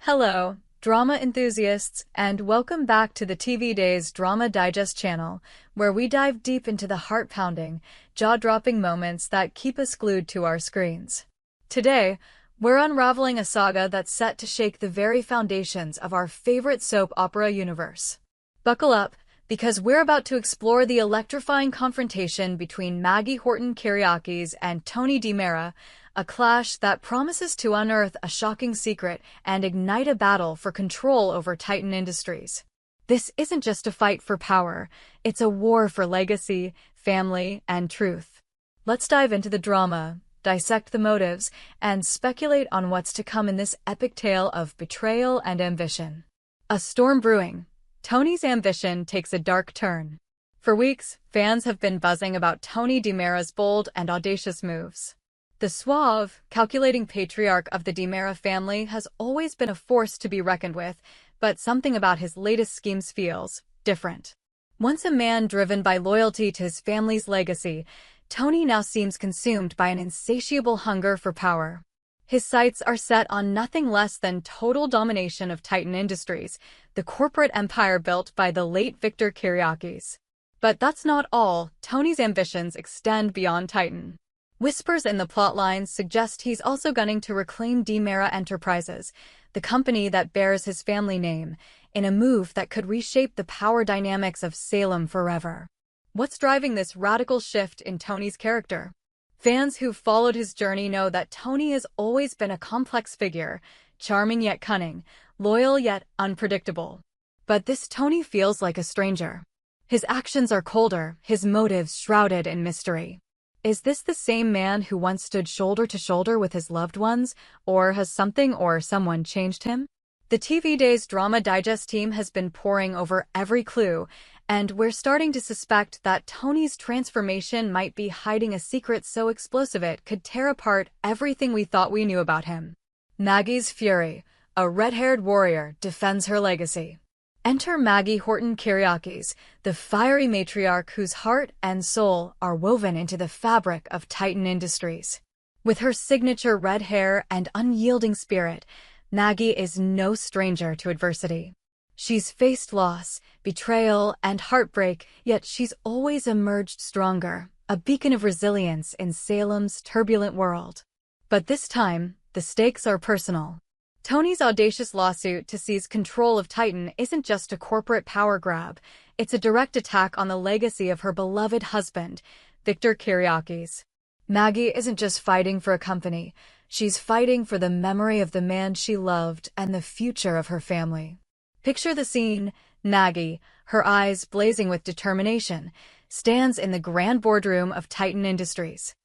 Hello, drama enthusiasts, and welcome back to the TV Days Drama Digest channel, where we dive deep into the heart-pounding, jaw-dropping moments that keep us glued to our screens. Today, we're unraveling a saga that's set to shake the very foundations of our favorite soap opera universe. Buckle up, because we're about to explore the electrifying confrontation between Maggie Horton-Kyriakis and Tony DiMera, a clash that promises to unearth a shocking secret and ignite a battle for control over Titan Industries. This isn't just a fight for power, it's a war for legacy, family, and truth. Let's dive into the drama, dissect the motives, and speculate on what's to come in this epic tale of betrayal and ambition. A storm brewing. Tony's ambition takes a dark turn. For weeks, fans have been buzzing about Tony DiMera's bold and audacious moves. The suave, calculating patriarch of the DiMera family has always been a force to be reckoned with, but something about his latest schemes feels different. Once a man driven by loyalty to his family's legacy, Tony now seems consumed by an insatiable hunger for power. His sights are set on nothing less than total domination of Titan Industries, the corporate empire built by the late Victor Kyriakis. But that's not all. Tony's ambitions extend beyond Titan. Whispers in the plotlines suggest he's also gunning to reclaim DiMera Enterprises, the company that bears his family name, in a move that could reshape the power dynamics of Salem forever. What's driving this radical shift in Tony's character? Fans who've followed his journey know that Tony has always been a complex figure, charming yet cunning, loyal yet unpredictable. But this Tony feels like a stranger. His actions are colder, his motives shrouded in mystery. Is this the same man who once stood shoulder to shoulder with his loved ones, or has something or someone changed him? The TV Days Drama Digest team has been poring over every clue, and we're starting to suspect that Tony's transformation might be hiding a secret so explosive it could tear apart everything we thought we knew about him. Maggie's fury, a red-haired warrior, defends her legacy. Enter Maggie Horton-Kyriakis, the fiery matriarch whose heart and soul are woven into the fabric of Titan Industries. With her signature red hair and unyielding spirit, Maggie is no stranger to adversity. She's faced loss, betrayal, and heartbreak, yet she's always emerged stronger, a beacon of resilience in Salem's turbulent world. But this time, the stakes are personal. Tony's audacious lawsuit to seize control of Titan isn't just a corporate power grab, it's a direct attack on the legacy of her beloved husband, Victor Kyriakis. Maggie isn't just fighting for a company, she's fighting for the memory of the man she loved and the future of her family. Picture the scene. Maggie, her eyes blazing with determination, stands in the grand boardroom of Titan Industries.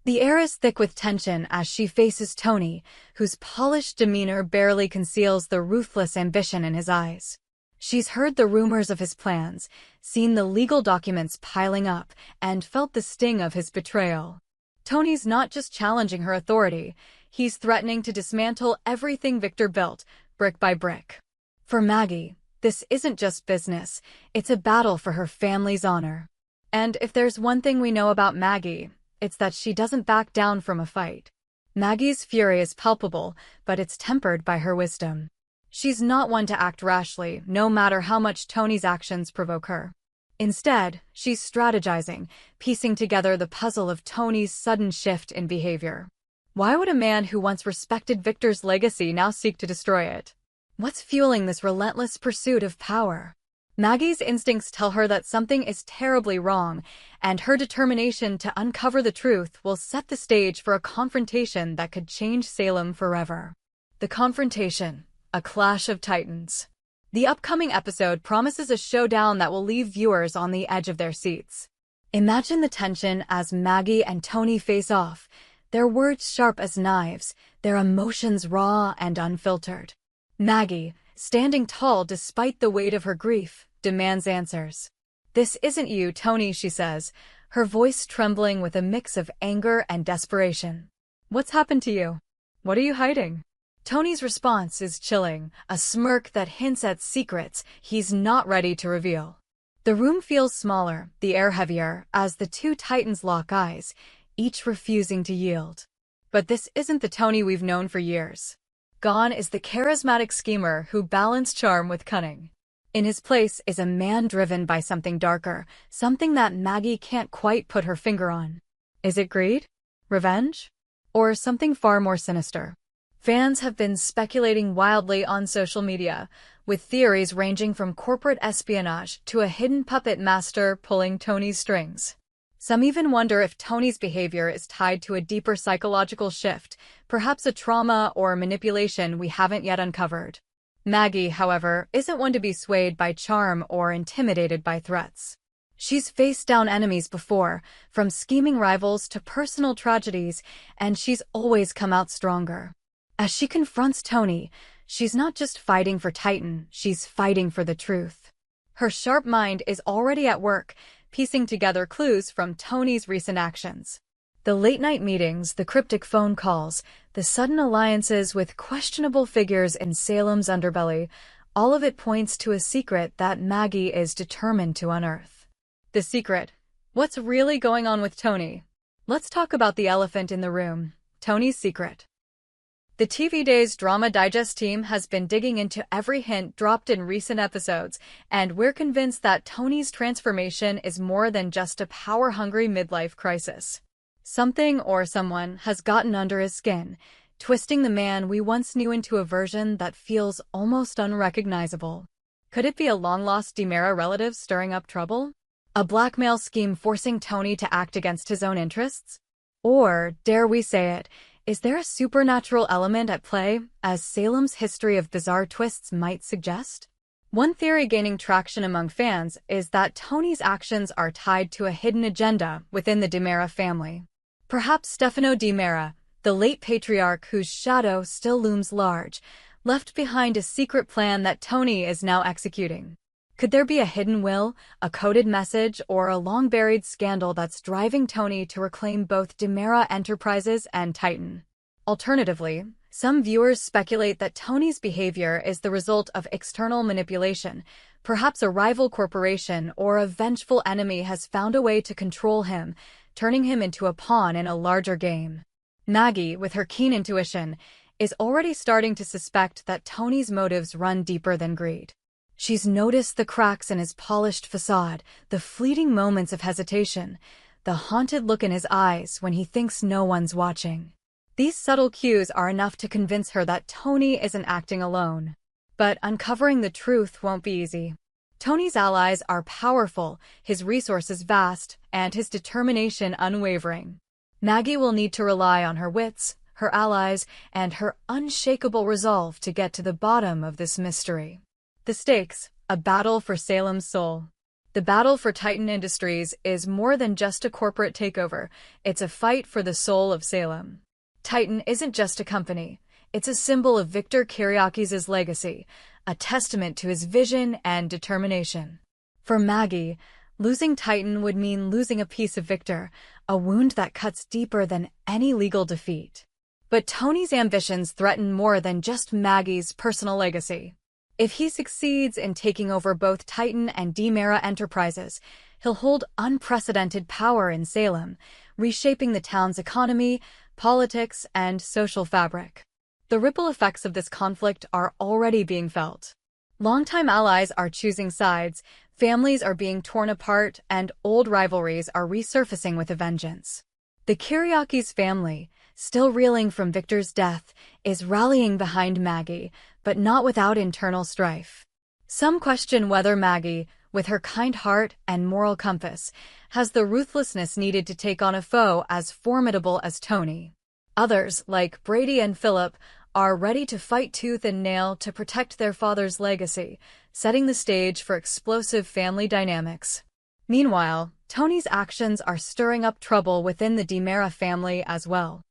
The air is thick with tension as she faces Tony, whose polished demeanor barely conceals the ruthless ambition in his eyes. She's heard the rumors of his plans, seen the legal documents piling up, and felt the sting of his betrayal. Tony's not just challenging her authority, he's threatening to dismantle everything Victor built, brick by brick. For Maggie, this isn't just business, it's a battle for her family's honor. And if there's one thing we know about Maggie, it's that she doesn't back down from a fight. Maggie's fury is palpable, but it's tempered by her wisdom. She's not one to act rashly, no matter how much Tony's actions provoke her. Instead, she's strategizing, piecing together the puzzle of Tony's sudden shift in behavior. Why would a man who once respected Victor's legacy now seek to destroy it? What's fueling this relentless pursuit of power? Maggie's instincts tell her that something is terribly wrong, and her determination to uncover the truth will set the stage for a confrontation that could change Salem forever. The confrontation, a clash of titans. The upcoming episode promises a showdown that will leave viewers on the edge of their seats. Imagine the tension as Maggie and Tony face off, their words sharp as knives, their emotions raw and unfiltered. Maggie, standing tall despite the weight of her grief, demands answers. "This isn't you, Tony," she says, her voice trembling with a mix of anger and desperation. "What's happened to you? What are you hiding?" Tony's response is chilling, a smirk that hints at secrets he's not ready to reveal. The room feels smaller, the air heavier, as the two titans lock eyes, each refusing to yield. But this isn't the Tony we've known for years. Gone is the charismatic schemer who balanced charm with cunning. In his place is a man driven by something darker, something that Maggie can't quite put her finger on. Is it greed? Revenge? Or something far more sinister? Fans have been speculating wildly on social media, with theories ranging from corporate espionage to a hidden puppet master pulling Tony's strings. Some even wonder if Tony's behavior is tied to a deeper psychological shift, perhaps a trauma or manipulation we haven't yet uncovered. Maggie, however, isn't one to be swayed by charm or intimidated by threats. She's faced down enemies before, from scheming rivals to personal tragedies, and she's always come out stronger. As she confronts Tony, she's not just fighting for Titan, she's fighting for the truth. Her sharp mind is already at work, piecing together clues from Tony's recent actions. The late-night meetings, the cryptic phone calls, the sudden alliances with questionable figures in Salem's underbelly, all of it points to a secret that Maggie is determined to unearth. The secret. What's really going on with Tony? Let's talk about the elephant in the room, Tony's secret. The TV Days Drama Digest team has been digging into every hint dropped in recent episodes, and we're convinced that Tony's transformation is more than just a power-hungry midlife crisis. Something or someone has gotten under his skin, twisting the man we once knew into a version that feels almost unrecognizable. Could it be a long-lost DiMera relative stirring up trouble? A blackmail scheme forcing Tony to act against his own interests? Or, dare we say it, is there a supernatural element at play, as Salem's history of bizarre twists might suggest? One theory gaining traction among fans is that Tony's actions are tied to a hidden agenda within the DiMera family. Perhaps Stefano DiMera, the late patriarch whose shadow still looms large, left behind a secret plan that Tony is now executing. Could there be a hidden will, a coded message, or a long-buried scandal that's driving Tony to reclaim both DiMera Enterprises and Titan? Alternatively, some viewers speculate that Tony's behavior is the result of external manipulation. Perhaps a rival corporation or a vengeful enemy has found a way to control him, turning him into a pawn in a larger game. Maggie, with her keen intuition, is already starting to suspect that Tony's motives run deeper than greed. She's noticed the cracks in his polished facade, the fleeting moments of hesitation, the haunted look in his eyes when he thinks no one's watching. These subtle cues are enough to convince her that Tony isn't acting alone. But uncovering the truth won't be easy. Tony's allies are powerful, his resources vast, and his determination unwavering. Maggie will need to rely on her wits, her allies, and her unshakable resolve to get to the bottom of this mystery. The stakes, a battle for Salem's soul. The battle for Titan Industries is more than just a corporate takeover, it's a fight for the soul of Salem. Titan isn't just a company, it's a symbol of Victor Kiriakis' legacy, a testament to his vision and determination. For Maggie, losing Titan would mean losing a piece of Victor, a wound that cuts deeper than any legal defeat. But Tony's ambitions threaten more than just Maggie's personal legacy. If he succeeds in taking over both Titan and DiMera Enterprises, he'll hold unprecedented power in Salem, reshaping the town's economy, politics, and social fabric. The ripple effects of this conflict are already being felt. Longtime allies are choosing sides, families are being torn apart, and old rivalries are resurfacing with a vengeance. The Kiriakis family, still reeling from Victor's death, is rallying behind Maggie, but not without internal strife. Some question whether Maggie, with her kind heart and moral compass, has the ruthlessness needed to take on a foe as formidable as Tony. Others, like Brady and Philip, are ready to fight tooth and nail to protect their father's legacy, setting the stage for explosive family dynamics. Meanwhile, Tony's actions are stirring up trouble within the DiMera family as well.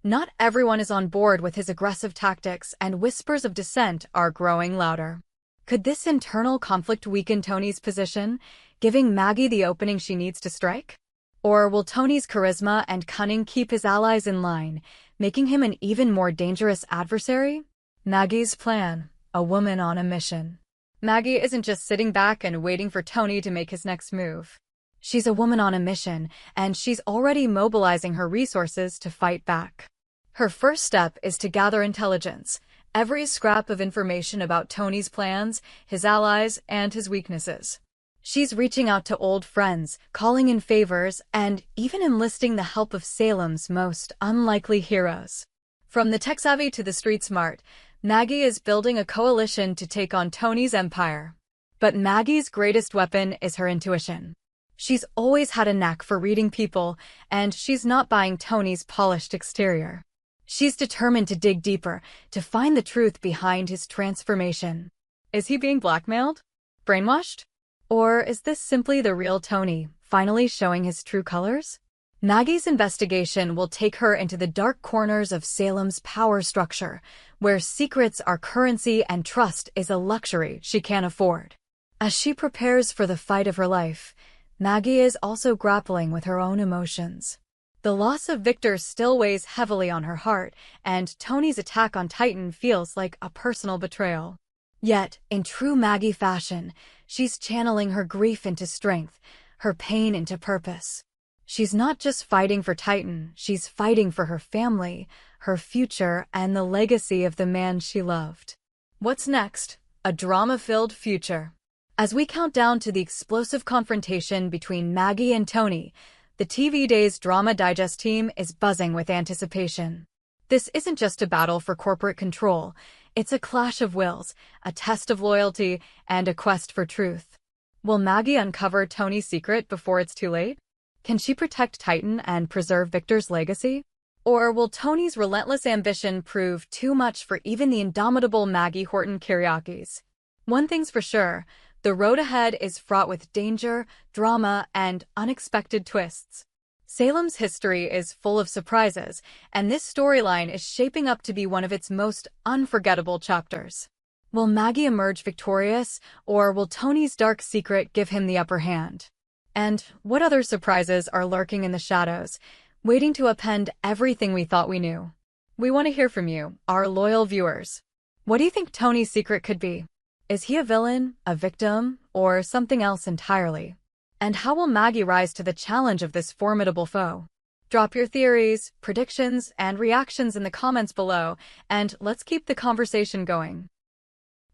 Not everyone is on board with his aggressive tactics, and whispers of dissent are growing louder. Could this internal conflict weaken Tony's position, giving Maggie the opening she needs to strike? Or will Tony's charisma and cunning keep his allies in line, making him an even more dangerous adversary? Maggie's plan, a woman on a mission. Maggie isn't just sitting back and waiting for Tony to make his next move. She's a woman on a mission, and she's already mobilizing her resources to fight back. Her first step is to gather intelligence, every scrap of information about Tony's plans, his allies, and his weaknesses. She's reaching out to old friends, calling in favors, and even enlisting the help of Salem's most unlikely heroes. From the tech-savvy to the street-smart, Maggie is building a coalition to take on Tony's empire. But Maggie's greatest weapon is her intuition. She's always had a knack for reading people, and she's not buying Tony's polished exterior. She's determined to dig deeper, to find the truth behind his transformation. Is he being blackmailed? Brainwashed? Or is this simply the real Tony, finally showing his true colors? Maggie's investigation will take her into the dark corners of Salem's power structure, where secrets are currency and trust is a luxury she can't afford. As she prepares for the fight of her life, Maggie is also grappling with her own emotions. The loss of Victor still weighs heavily on her heart, and Tony's attack on Titan feels like a personal betrayal. Yet, in true Maggie fashion, she's channeling her grief into strength, her pain into purpose. She's not just fighting for Titan, she's fighting for her family, her future, and the legacy of the man she loved. What's next? A drama-filled future. As we count down to the explosive confrontation between Maggie and Tony, the TV Days Drama Digest team is buzzing with anticipation. This isn't just a battle for corporate control, it's a clash of wills, a test of loyalty, and a quest for truth. Will Maggie uncover Tony's secret before it's too late? Can she protect Titan and preserve Victor's legacy? Or will Tony's relentless ambition prove too much for even the indomitable Maggie Horton Kyriakis? One thing's for sure, the road ahead is fraught with danger, drama, and unexpected twists. Salem's history is full of surprises, and this storyline is shaping up to be one of its most unforgettable chapters. Will Maggie emerge victorious, or will Tony's dark secret give him the upper hand? And what other surprises are lurking in the shadows, waiting to upend everything we thought we knew? We want to hear from you, our loyal viewers. What do you think Tony's secret could be? Is he a villain, a victim, or something else entirely? And how will Maggie rise to the challenge of this formidable foe? Drop your theories, predictions, and reactions in the comments below, and let's keep the conversation going.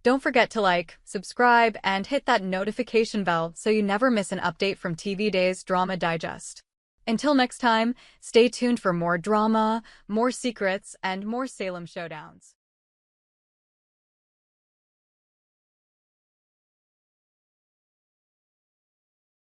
Don't forget to like, subscribe, and hit that notification bell so you never miss an update from TV Days Drama Digest. Until next time, stay tuned for more drama, more secrets, and more Salem showdowns.